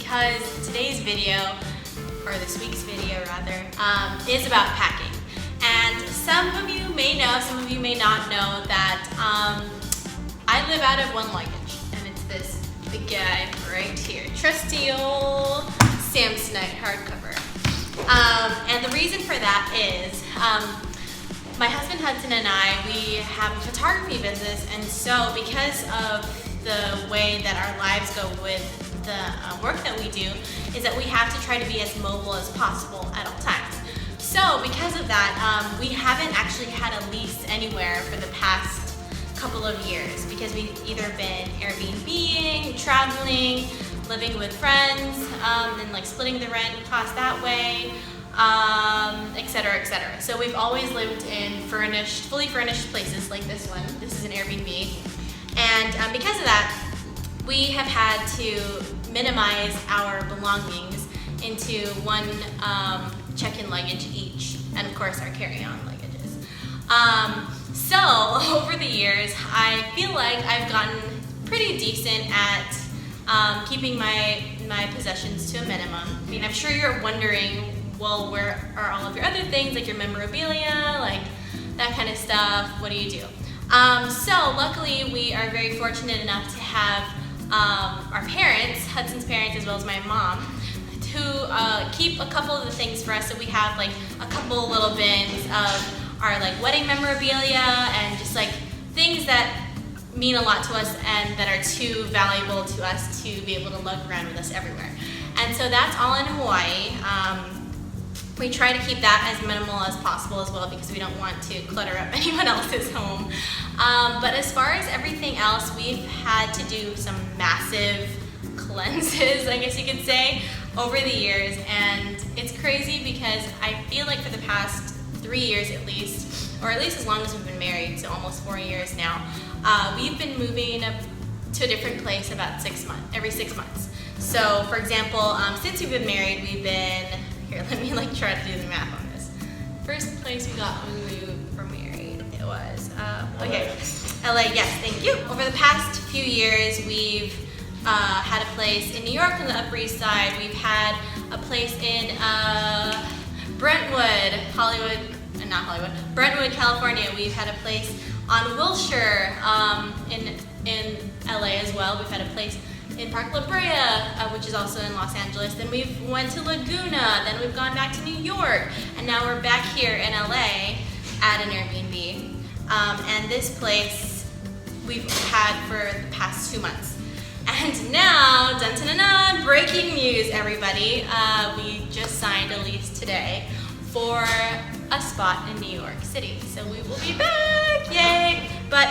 because today's video, or this week's video rather, is about packing. And some of you may know, some of you may not know that I live out of one luggage, and it's this big guy right here, trusty old Samsonite hardcover. And the reason for that is my husband Hudson and I, we have a photography business, and so because of the way that our lives go with the work that we do, is that we have to try to be as mobile as possible at all times. So because of that, we haven't actually had a lease anywhere for the past couple of years because we've either been Airbnb-ing, traveling, living with friends, and like splitting the rent cost that way, etc., etc. So we've always lived in furnished, fully furnished places like this one. This is an Airbnb. And because of that, we have had to minimize our belongings into one check-in luggage each, and of course our carry-on luggages. So over the years, I feel like I've gotten pretty decent at keeping my possessions to a minimum. I mean, I'm sure you're wondering, well, where are all of your other things, like your memorabilia, like that kind of stuff? What do you do? So luckily, we are very fortunate enough to have our parents, Hudson's parents, as well as my mom, who keep a couple of the things for us. So we have like a couple little bins of our like wedding memorabilia and just like things that mean a lot to us and that are too valuable to us to be able to lug around with us everywhere. And so that's all in Hawaii. We try to keep that as minimal as possible as well because we don't want to clutter up anyone else's home. But as far as everything else, we've had to do some massive cleanses, I guess you could say, over the years. And it's crazy because I feel like for the past 3 years at least, or at least as long as we've been married, so almost 4 years now, we've been moving to a different place about every 6 months. So for example, since we've been married, we've been, here, let me like try to do the math on this. First place we got when we were married, it was, okay, LA, yes, thank you. Over the past few years, we've had a place in New York on the Upper East Side. We've had a place in Brentwood, California. We've had a place on Wilshire in LA as well. We've had a place in Park La Brea, which is also in Los Angeles. Then we went to Laguna, then we've gone back to New York, and now we're back here in LA at an Airbnb. And this place we've had for the past 2 months. And now, dun dun dun dun, breaking news, everybody. We just signed a lease today for a spot in New York City. So we will be back, yay! But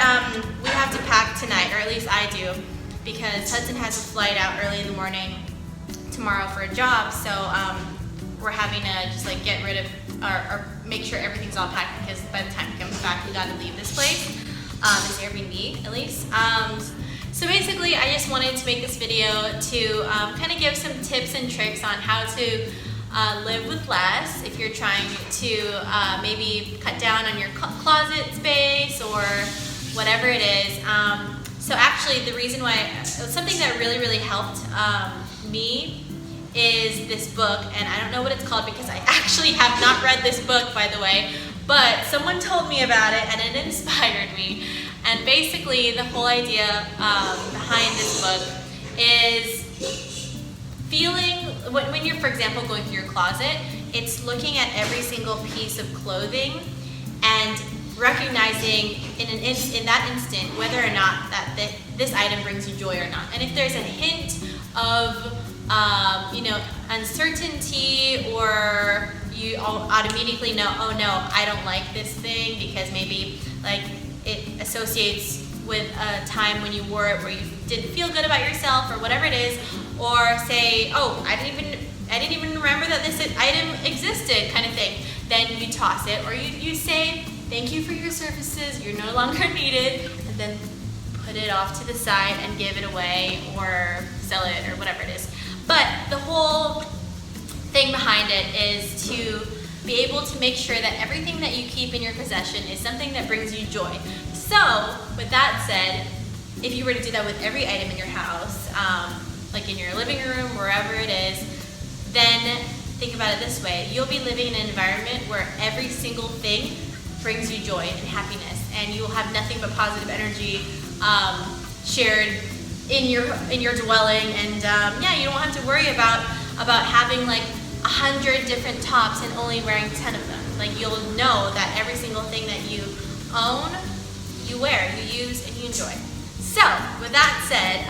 we have to pack tonight, or at least I do, because Hudson has a flight out early in the morning tomorrow for a job. So we're having to just like get rid of, or make sure everything's all packed because by the time he comes back, we gotta leave this place, this Airbnb at least. So basically, I just wanted to make this video to kind of give some tips and tricks on how to live with less if you're trying to maybe cut down on your closet space or whatever it is. So actually, the reason why, something that really, really helped me is this book, and I don't know what it's called because I actually have not read this book, by the way, but someone told me about it and it inspired me. And basically, the whole idea behind this book is feeling, when you're, for example, going through your closet, it's looking at every single piece of clothing and recognizing in that instant whether or not that this item brings you joy or not. And if there's a hint of uncertainty, or you automatically know, oh no, I don't like this thing because maybe like it associates with a time when you wore it where you didn't feel good about yourself or whatever it is, or say, oh, I didn't even remember that this item existed, kind of thing, then you toss it, or you say, thank you for your services, you're no longer needed, and then put it off to the side and give it away or sell it or whatever it is. But the whole thing behind it is to be able to make sure that everything that you keep in your possession is something that brings you joy. So, with that said, if you were to do that with every item in your house, like in your living room, wherever it then think about it this way. You'll be living in an environment where every single thing brings you joy and happiness, and you will have nothing but positive energy shared in your dwelling. And yeah, you don't have to worry about having like 100 different tops and only wearing 10 of them. Like, you'll know that every single thing that you own, you wear, you use, and you enjoy. So, with that said,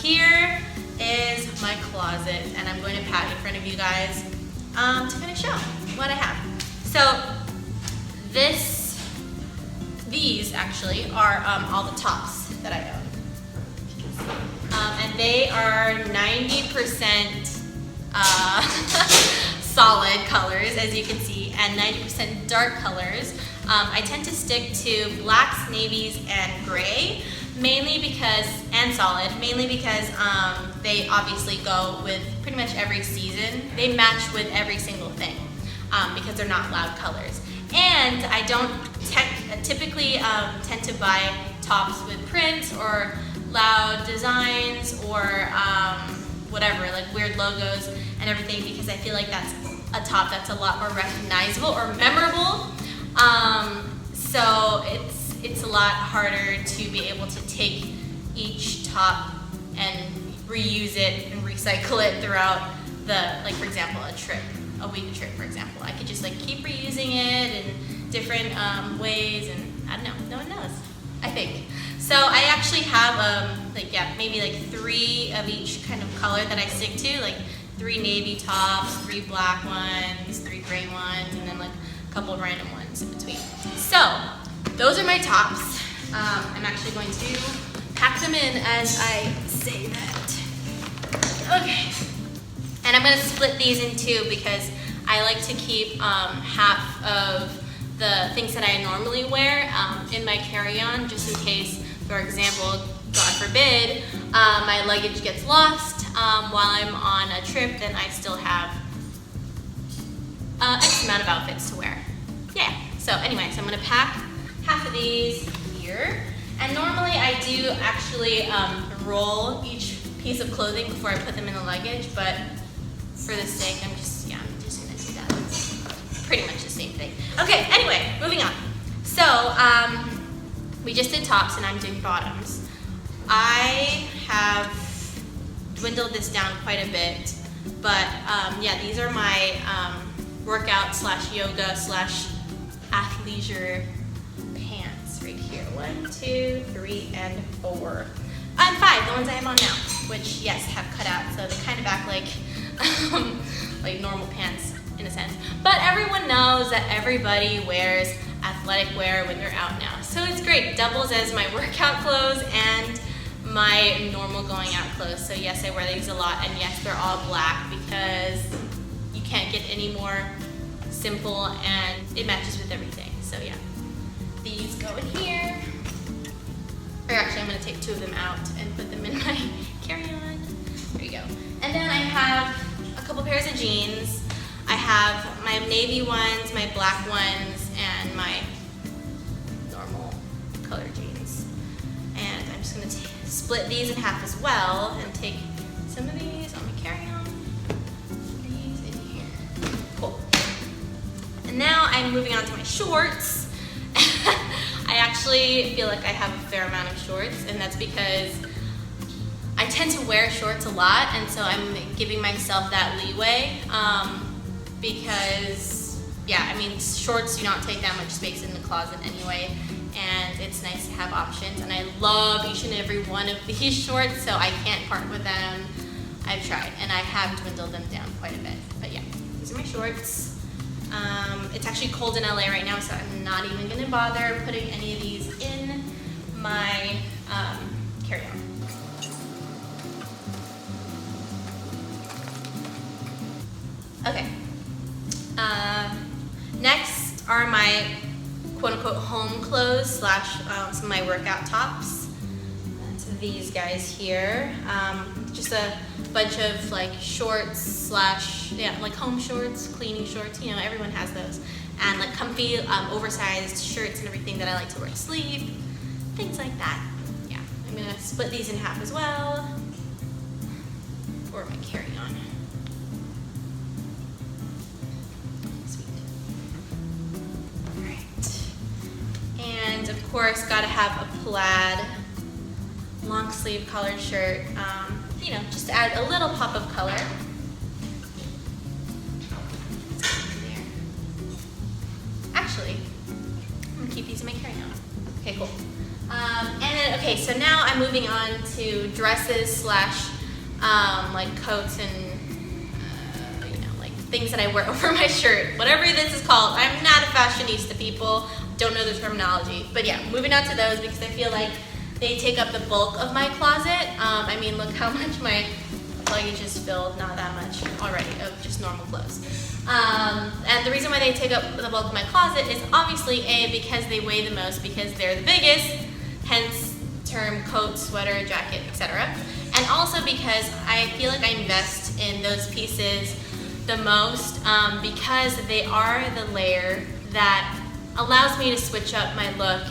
here is my closet, and I'm going to pat in front of you guys to kind of show what I have. So, these actually are all the tops that I own. And they are 90% solid colors, as you can see, and 90% dark colors. I tend to stick to blacks, navies, and gray, mainly because they obviously go with pretty much every season. They match with every single thing because they're not loud colors. And I don't typically tend to buy tops with print or loud designs or whatever, like weird logos and everything, because I feel like that's a top that's a lot more recognizable or memorable. So it's a lot harder to be able to take each top and reuse it and recycle it throughout like for example, a week trip, for example. I could just like keep reusing it in different ways, and I don't know, no one knows, I think. So I actually have maybe like 3 of each kind of color that I stick to, like 3 navy tops, 3 black ones, 3 gray ones, and then like a couple of random ones in between. So those are my tops. I'm actually going to pack them in as I say that. Okay. And I'm going to split these in 2 because I like to keep half of the things that I normally wear in my carry-on, just in case, for example, God forbid, my luggage gets lost while I'm on a trip, then I still have X amount of outfits to wear. Yeah, so anyway, so I'm going to pack half of these here. And normally I do actually roll each piece of clothing before I put them in the luggage, but for the sake, I'm just going to do that. It's pretty much the same thing. Okay, anyway, moving on. So, we just did tops and I'm doing bottoms. I have dwindled this down quite a bit, but yeah, these are my workout / yoga / athleisure pants right here. 1, 2, 3, and 4. And 5, the ones I have on now, which yes, have cut out, so they kind of act like like normal pants in a sense. But everyone knows that everybody wears athletic wear when they're out now. So it's great. It doubles as my workout clothes and my normal going out clothes. So yes, I wear these a lot, and yes, they're all black because you can't get any more simple, and it matches with everything. So yeah, these go in here. Or actually, I'm going to take 2 of them out and put them in my carry-on. There you go. And then I have a couple pairs of jeans. I have my navy ones, my black ones, and my normal color jeans. And I'm just going to split these in half as well and take some of these on my carry-on. These in here. Cool. And now I'm moving on to my shorts. I actually feel like I have a fair amount of shorts, and that's because I tend to wear shorts a lot, and so I'm giving myself that leeway because, yeah, I mean, shorts do not take that much space in the closet anyway, and it's nice to have options, and I love each and every one of these shorts, so I can't part with them. I've tried, and I have dwindled them down quite a bit, but yeah, these are my shorts. It's actually cold in LA right now, so I'm not even going to bother putting any of these in my carry-on. Okay. Next are my quote-unquote home clothes / some of my workout tops. That's these guys here. Just a bunch of like shorts / like home shorts, cleaning shorts, you know, everyone has those. And like comfy, oversized shirts and everything that I like to wear to sleep, things like that. Yeah, I'm gonna split these in half as well for my carry-on. course, gotta have a plaid long sleeve collared shirt, you know, just to add a little pop of color. Actually, I'm gonna keep these in my carry-on. Okay, cool. And then, okay, so now I'm moving on to dresses slash like coats and you know, like things that I wear over my shirt, whatever this is called. I'm not a fashionista, people. Don't know the terminology, but yeah, moving on to those because I feel like they take up the bulk of my closet. I mean, look how much my luggage is filled, not that much already, of just normal clothes. And the reason why they take up the bulk of my closet is obviously A, because they weigh the most, because they're the biggest, hence term coat, sweater, jacket, etc. And also because I feel like I invest in those pieces the most because they are the layer that allows me to switch up my look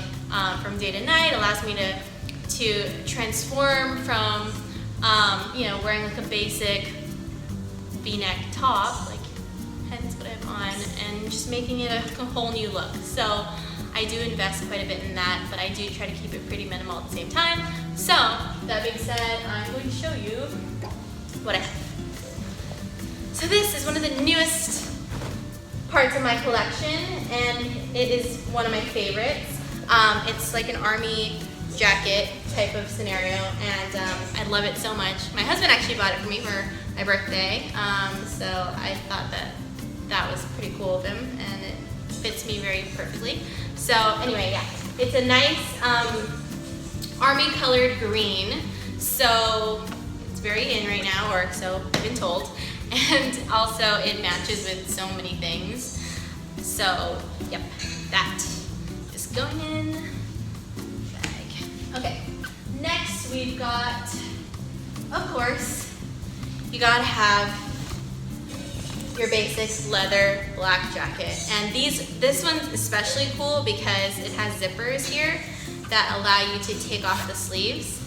from day to night, allows me to transform from you know, wearing like a basic V-neck top, like hence what I have on, and just making it a whole new look. So I do invest quite a bit in that, but I do try to keep it pretty minimal at the same time. So that being said, I'm going to show you what I have. So this is one of the newest parts of my collection, and it is one of my favorites. It's like an army jacket type of scenario, and I love it so much. My husband actually bought it for me for my birthday, so I thought that was pretty cool of him, and it fits me very perfectly. So anyway, yeah, it's a nice army colored green, so it's very in right now, or so I've been told, and also it matches with so many things. So yep, that is going in the bag. Okay, next we've got, of course, you gotta have your basic leather black jacket. And this one's especially cool because it has zippers here that allow you to take off the sleeves.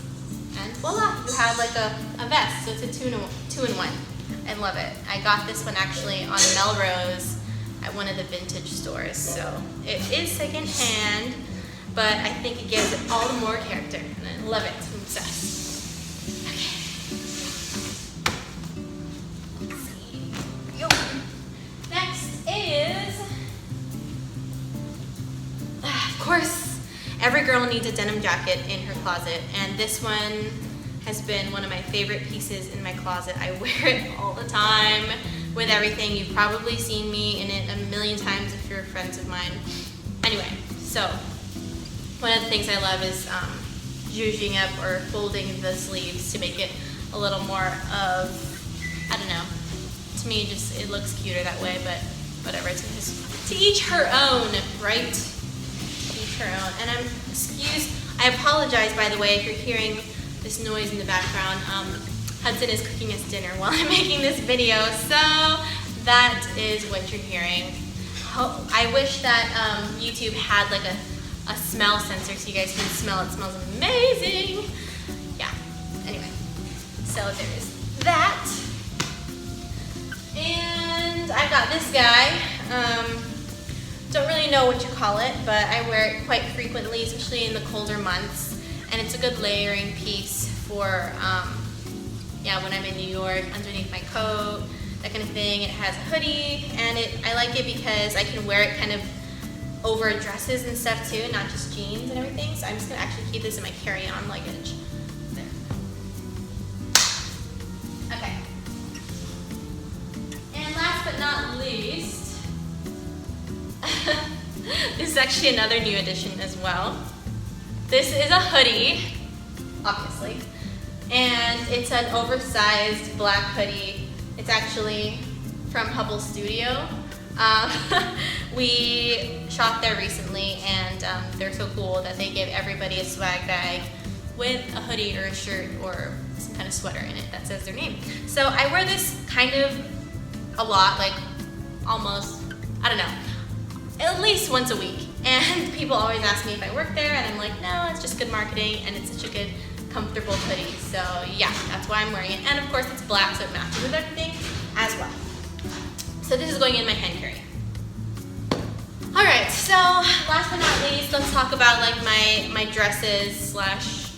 And voila, you have like a vest, so it's a two-in-one. I love it. I got this one actually on Melrose at one of the vintage stores. So it is secondhand, but I think it gives it all the more character, and I love it. I'm obsessed. Of course, every girl needs a denim jacket in her closet, and this one has been one of my favorite pieces in my closet. I wear it all the time with everything. You've probably seen me in it a million times if you're friends of mine. Anyway, so one of the things I love is zhuzhing up or folding the sleeves to make it a little more of, I don't know, to me just it looks cuter that way, but whatever, to each her own, right? Her own. And I apologize, by the way, if you're hearing this noise in the background. Hudson is cooking us dinner while I'm making this video, so that is what you're hearing. I wish that YouTube had like a smell sensor so you guys can smell it. It smells amazing. Yeah, anyway, so there's that. And I've got this guy. Don't really know what you call it, but I wear it quite frequently, especially in the colder months. And it's a good layering piece for, yeah, when I'm in New York, underneath my coat, that kind of thing. It has a hoodie, and I like it because I can wear it kind of over dresses and stuff too, not just jeans and everything. So I'm just gonna actually keep this in my carry-on luggage. There. Okay. And last but not least, this is actually another new addition as well. This is a hoodie, obviously, and it's an oversized black hoodie. It's actually from Hubble Studio. We shot there recently, and they're so cool that they give everybody a swag bag with a hoodie or a shirt or some kind of sweater in it that says their name. So I wear this kind of a lot, like almost, I don't know, at least once a week. And people always ask me if I work there, and I'm like, no, it's just good marketing, and it's such a good, comfortable hoodie. So yeah, that's why I'm wearing it. And of course it's black, so it matches with everything as well. So this is going in my hand carry. All right, so last but not least, let's talk about like my dresses slash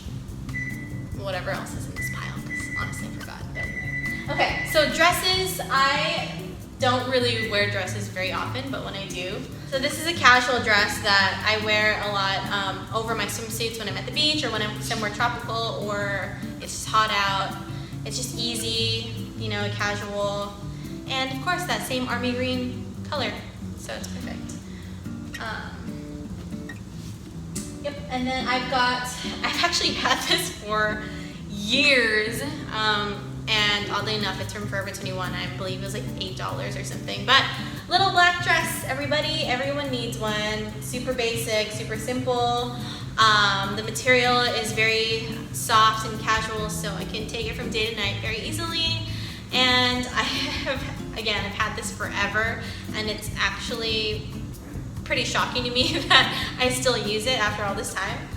whatever else is in this pile, because honestly I forgot. But okay, so dresses, I don't really wear dresses very often, but when I do. So this is a casual dress that I wear a lot over my swimsuits when I'm at the beach or when I'm somewhere tropical or it's just hot out. It's just easy, you know, casual. And of course that same army green color, so it's perfect. Yep, and then I've actually had this for years, and oddly enough, it's from Forever 21. I believe it was like $8 or something. But little black dress, everyone needs one. Super basic, super simple. The material is very soft and casual, so I can take it from day to night very easily. And I've had this forever, and it's actually pretty shocking to me that I still use it after all this time.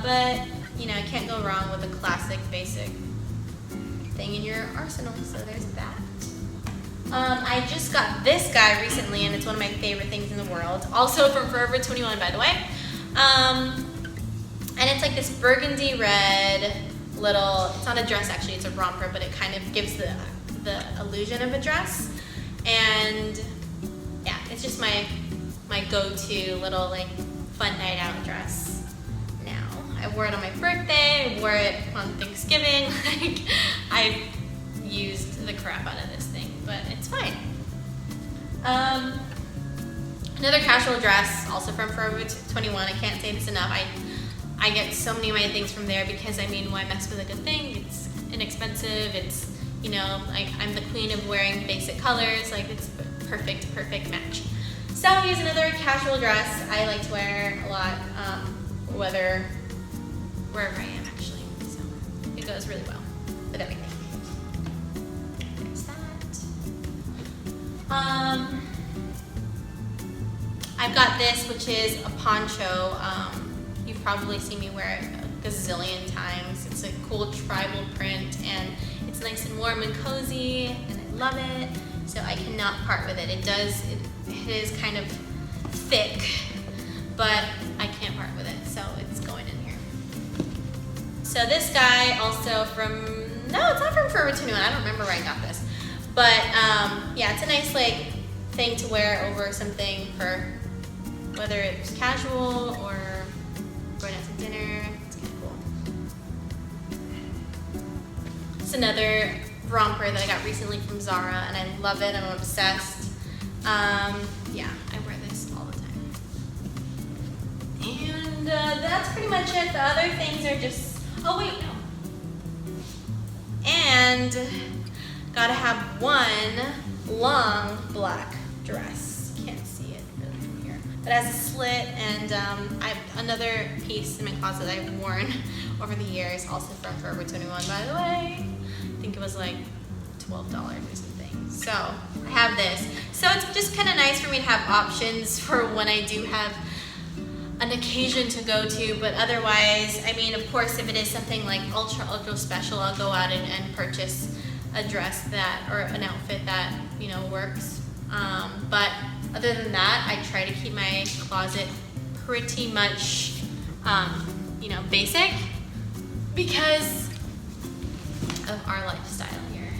But you know, I can't go wrong with a classic, basic thing in your arsenal. So there's that. I just got this guy recently, and it's one of my favorite things in the world. Also from Forever 21, by the way. And it's like this burgundy red little. It's not a dress actually; it's a romper, but it kind of gives the illusion of a dress. And yeah, it's just my go-to little like fun night out dress now. I wore it on my birthday, I wore it on Thanksgiving. Like, I've used the crap out of this thing, but it's fine. Another casual dress, also from Forever 21. I can't say this enough. I get so many of my things from there because, I mean, why mess with a good thing? It's inexpensive, it's, you know, like I'm the queen of wearing basic colors, like it's perfect match. So here's another casual dress I like to wear a lot, wherever I am actually. So it goes really well with everything. There's that. I've got this, which is a poncho. You've probably seen me wear it a gazillion times. It's a cool tribal print, and it's nice and warm and cozy, and I love it. So I cannot part with it. It is kind of thick, but I can't part with it, so it's going in here. So this guy also it's not from Forever 21. I don't remember where I got this, but yeah, it's a nice like thing to wear over something for whether it's casual or going out to dinner. It's kind of cool. It's another romper that I got recently from Zara, and I love it. I'm obsessed. Yeah, I wear this all the time. And that's pretty much it. The other things are just, oh wait, no. And gotta have one long black dress. Can't see it really from here. But it has a slit, and I have another piece in my closet that I've worn over the years, also from Forever 21, by the way. I think it was like $12 or something. So I have this. So it's just kind of nice for me to have options for when I do have an occasion to go to, but otherwise, I mean, of course, if it is something like ultra special, I'll go out and purchase a dress or an outfit that, you know, works. But other than that, I try to keep my closet pretty much, you know, basic because of our lifestyle here.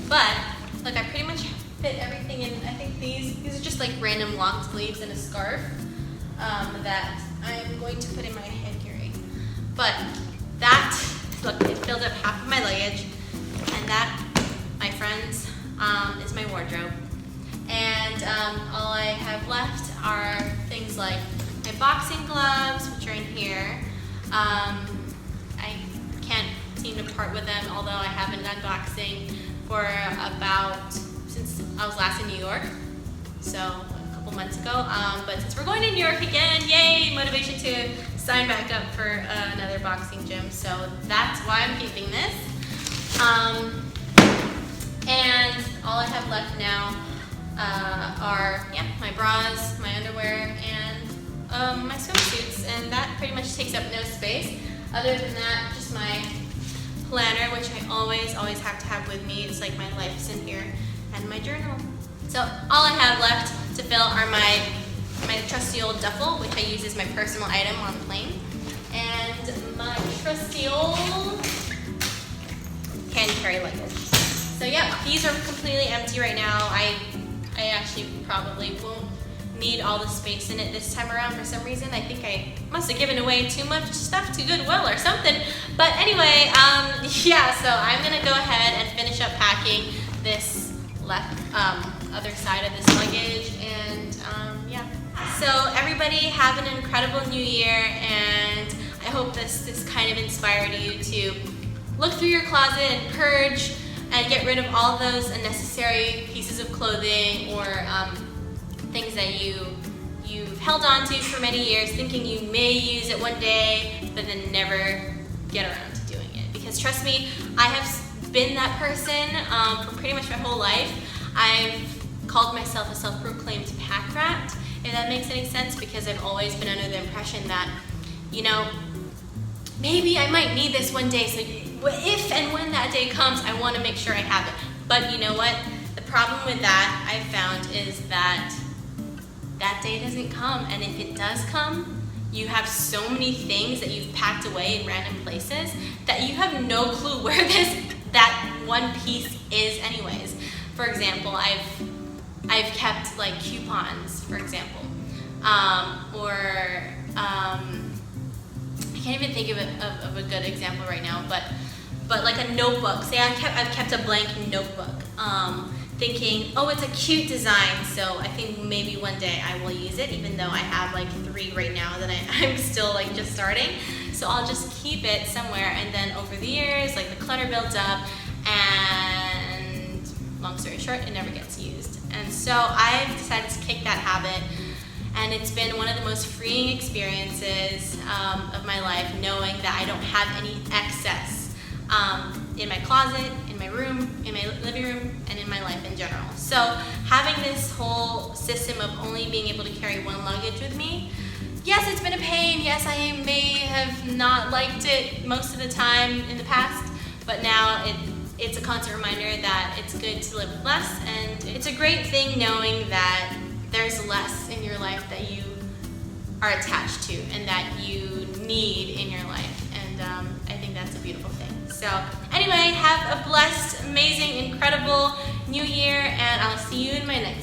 But look, I pretty much fit everything in. I think these are just like random long sleeves and a scarf that I'm going to put in my headgearing. But that, look, it filled up half of my luggage, and that, my friends, is my wardrobe. And all I have left are things like my boxing gloves, which are in here. I can't seem to part with them, although I haven't done boxing for since I was last in New York, so a couple months ago. But since we're going to New York again, yay, motivation to sign back up for another boxing gym. So that's why I'm keeping this. And all I have left now are my bras, my underwear, and my swimsuits, and that pretty much takes up no space. Other than that, just my planner, which I always have to have with me. It's like my life's in here, and my journal. So all I have left to fill are my my trusty old duffel, which I use as my personal item on the plane, and my trusty old hand carry luggage. So yeah, these are completely empty right now. I actually probably won't need all the space in it this time around for some reason. I think I must have given away too much stuff to Goodwill or something. But anyway, yeah, so I'm gonna go ahead and finish up packing this left other side of this luggage, and yeah. So everybody have an incredible new year, and I hope this kind of inspired you to look through your closet and purge and get rid of all those unnecessary pieces of clothing or things that you've held on to for many years, thinking you may use it one day, but then never get around to doing it. Because trust me, I have been that person for pretty much my whole life. I've called myself a self-proclaimed pack rat, if that makes any sense, because I've always been under the impression that, you know, maybe I might need this one day, so if and when that day comes, I want to make sure I have it. But you know what? The problem with that, I've found, is that that day doesn't come, and if it does come, you have so many things that you've packed away in random places that you have no clue where that one piece is anyways. For example, I've kept like coupons, for example, or I can't even think of a good example right now, but like a notebook. Say I've kept a blank notebook, thinking, oh, it's a cute design, so I think maybe one day I will use it, even though I have like 3 right now that I'm still like just starting. So I'll just keep it somewhere, and then over the years, like the clutter builds up, and long story short, it never gets used. And so I've decided to kick that habit, and it's been one of the most freeing experiences of my life, knowing that I don't have any excess in my closet, in my room, in my living room, and in my life in general. So having this whole system of only being able to carry one luggage with me, yes, it's been a pain. Yes, I may have not liked it most of the time in the past, but now it's a constant reminder that it's good to live with less, and it's a great thing knowing that there's less in your life that you are attached to and that you need in your life, and I think that's a beautiful thing. So anyway, have a blessed, amazing, incredible new year, and I'll see you in my next